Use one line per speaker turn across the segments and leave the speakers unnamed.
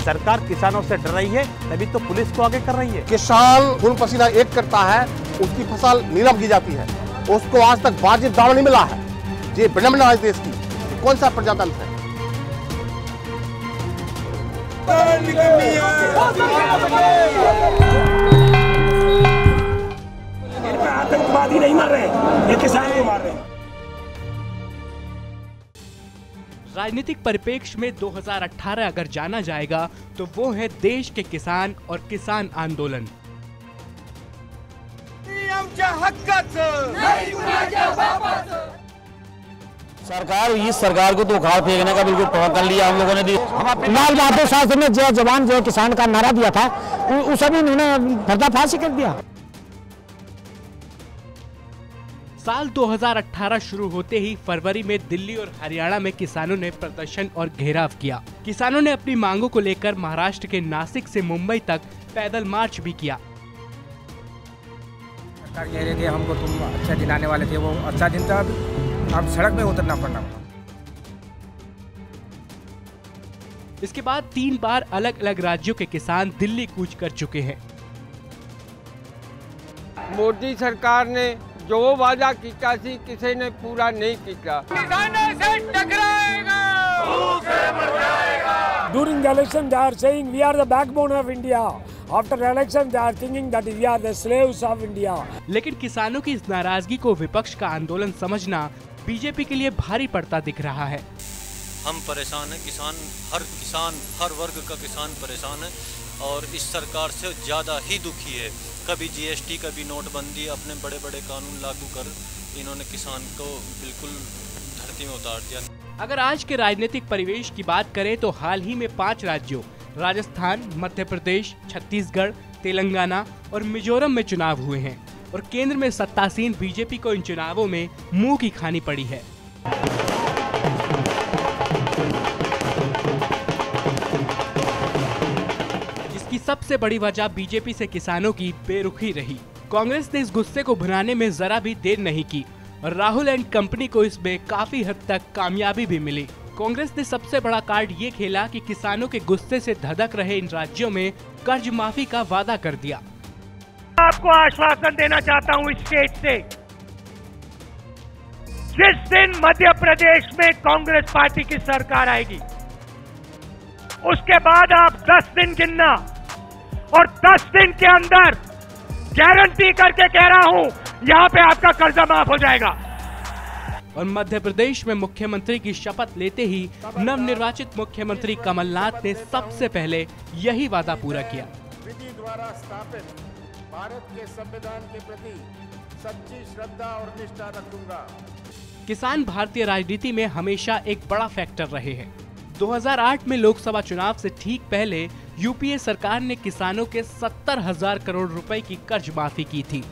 सरकार किसानों से डर रही है, तभी तो पुलिस को आगे कर रही है।
किसान खून पसीना एक करता है, उसकी फसल नीलाम की जाती है, उसको आज तक वाजिब दाम नहीं मिला है। ये विडंबना है देश की, कौन सा प्रजातंत्र है?
आतंकवादी नहीं मार रहे, ये किसान को मार रहे हैं।
राजनीतिक परिप्रेक्ष्य में 2018 अगर जाना जाएगा तो वो है देश के किसान और किसान आंदोलन।
इस सरकार को तो उखाड़ फेंकने का बिल्कुल प्रबंध कर लिया हम लोगों ने।
लाल बहादुर शास्त्री ने जय जवान जय किसान का नारा दिया था, उस अभी इन्होंने पर्दाफाश कर दिया।
साल 2018 शुरू होते ही फरवरी में दिल्ली और हरियाणा में किसानों ने प्रदर्शन और घेराव किया। किसानों ने अपनी मांगों को लेकर महाराष्ट्र के नासिक से मुंबई तक पैदल मार्च भी किया।
सरकार कह रहे थे हमको तुम अच्छा दिन आने वाले थे, वो अच्छा दिन था, अब सड़क में उतरना पड़ना।
इसके बाद 3 बार अलग अलग राज्यों के किसान दिल्ली कूच कर चुके हैं।
मोदी सरकार ने जो वादा किया थी किसी ने पूरा नहीं किया। किसानों से टकराएगा,
During the election, they are saying we are the backbone of India. After the election, they are thinking that we are the slaves of India.
लेकिन किसानों की इस नाराजगी को विपक्ष का आंदोलन समझना बीजेपी के लिए भारी पड़ता दिख रहा है।
हम परेशान हैं, किसान हर वर्ग का किसान परेशान है और इस सरकार से ज़्यादा ही दुखी है। कभी जीएसटी, कभी नोटबंदी, अपने बड़े बड़े कानून लागू कर इन्होंने किसान को बिल्कुल धरती में उतार दिया।
अगर आज के राजनीतिक परिवेश की बात करें तो हाल ही में 5 राज्यों राजस्थान, मध्य प्रदेश, छत्तीसगढ़, तेलंगाना और मिजोरम में चुनाव हुए हैं और केंद्र में सत्तासीन बीजेपी को इन चुनावों में मुंह की खानी पड़ी है। जिसकी सबसे बड़ी वजह बीजेपी से किसानों की बेरुखी रही। कांग्रेस ने इस गुस्से को भुनाने में जरा भी देर नहीं की और राहुल एंड कंपनी को इसमें काफी हद तक कामयाबी भी मिली। कांग्रेस ने सबसे बड़ा कार्ड ये खेला कि किसानों के गुस्से से धधक रहे इन राज्यों में कर्ज माफी का वादा कर दिया।
आपको आश्वासन देना चाहता हूं इस स्टेज से, जिस दिन मध्य प्रदेश में कांग्रेस पार्टी की सरकार आएगी उसके बाद आप 10 दिन गिनना और 10 दिन के अंदर गारंटी करके कह रहा हूं यहां पे आपका कर्जा माफ हो जाएगा।
और मध्य प्रदेश में मुख्यमंत्री की शपथ लेते ही नवनिर्वाचित मुख्यमंत्री कमलनाथ ने सबसे पहले यही वादा पूरा किया।
विधि द्वारा स्थापित भारत के संविधान के प्रति सच्ची श्रद्धा और निष्ठा रखूंगा।
किसान भारतीय राजनीति में हमेशा एक बड़ा फैक्टर रहे हैं। 2008 में लोकसभा चुनाव से ठीक पहले यूपीए सरकार ने किसानों के 70,000 करोड़ रुपए की कर्ज माफी की थी।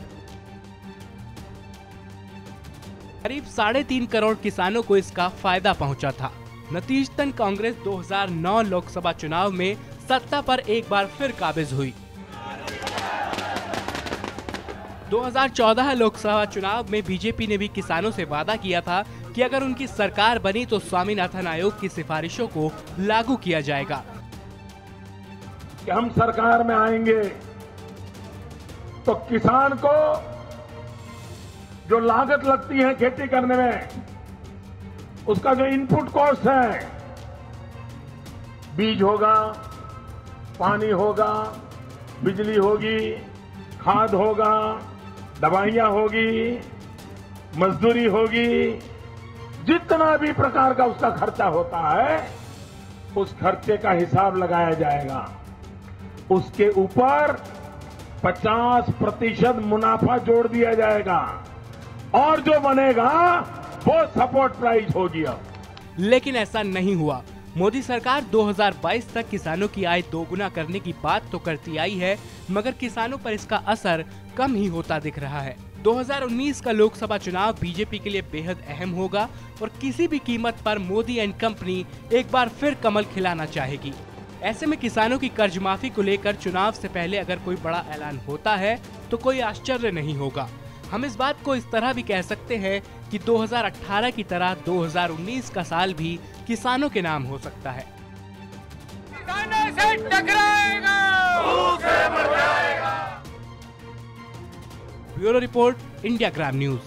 करीब 3.5 करोड़ किसानों को इसका फायदा पहुंचा था। नतीजतन कांग्रेस 2009 लोकसभा चुनाव में सत्ता पर एक बार फिर काबिज हुई। 2014 लोकसभा चुनाव में बीजेपी ने भी किसानों से वादा किया था कि अगर उनकी सरकार बनी तो स्वामीनाथन आयोग की सिफारिशों को लागू किया जाएगा।
कि हम सरकार में आएंगे तो किसान को जो लागत लगती है खेती करने में, उसका जो इनपुट कॉस्ट है, बीज होगा, पानी होगा, बिजली होगी, खाद होगा, दवाइयां होगी, मजदूरी होगी, जितना भी प्रकार का उसका खर्चा होता है उस खर्चे का हिसाब लगाया जाएगा। उसके ऊपर 50% मुनाफा जोड़ दिया जाएगा और जो बनेगा वो सपोर्ट प्राइस होगी। अब
लेकिन ऐसा नहीं हुआ। मोदी सरकार 2022 तक किसानों की आय दोगुना करने की बात तो करती आई है, मगर किसानों पर इसका असर कम ही होता दिख रहा है। 2019 का लोकसभा चुनाव बीजेपी के लिए बेहद अहम होगा और किसी भी कीमत पर मोदी एंड कंपनी एक बार फिर कमल खिलाना चाहेगी। ऐसे में किसानों की कर्ज माफी को लेकर चुनाव से पहले अगर कोई बड़ा ऐलान होता है तो कोई आश्चर्य नहीं होगा। हम इस बात को इस तरह भी कह सकते हैं कि 2018 की तरह 2019 का साल भी किसानों के नाम हो सकता है।
से टकराएगा,
ब्यूरो रिपोर्ट, इंडिया ग्राम न्यूज।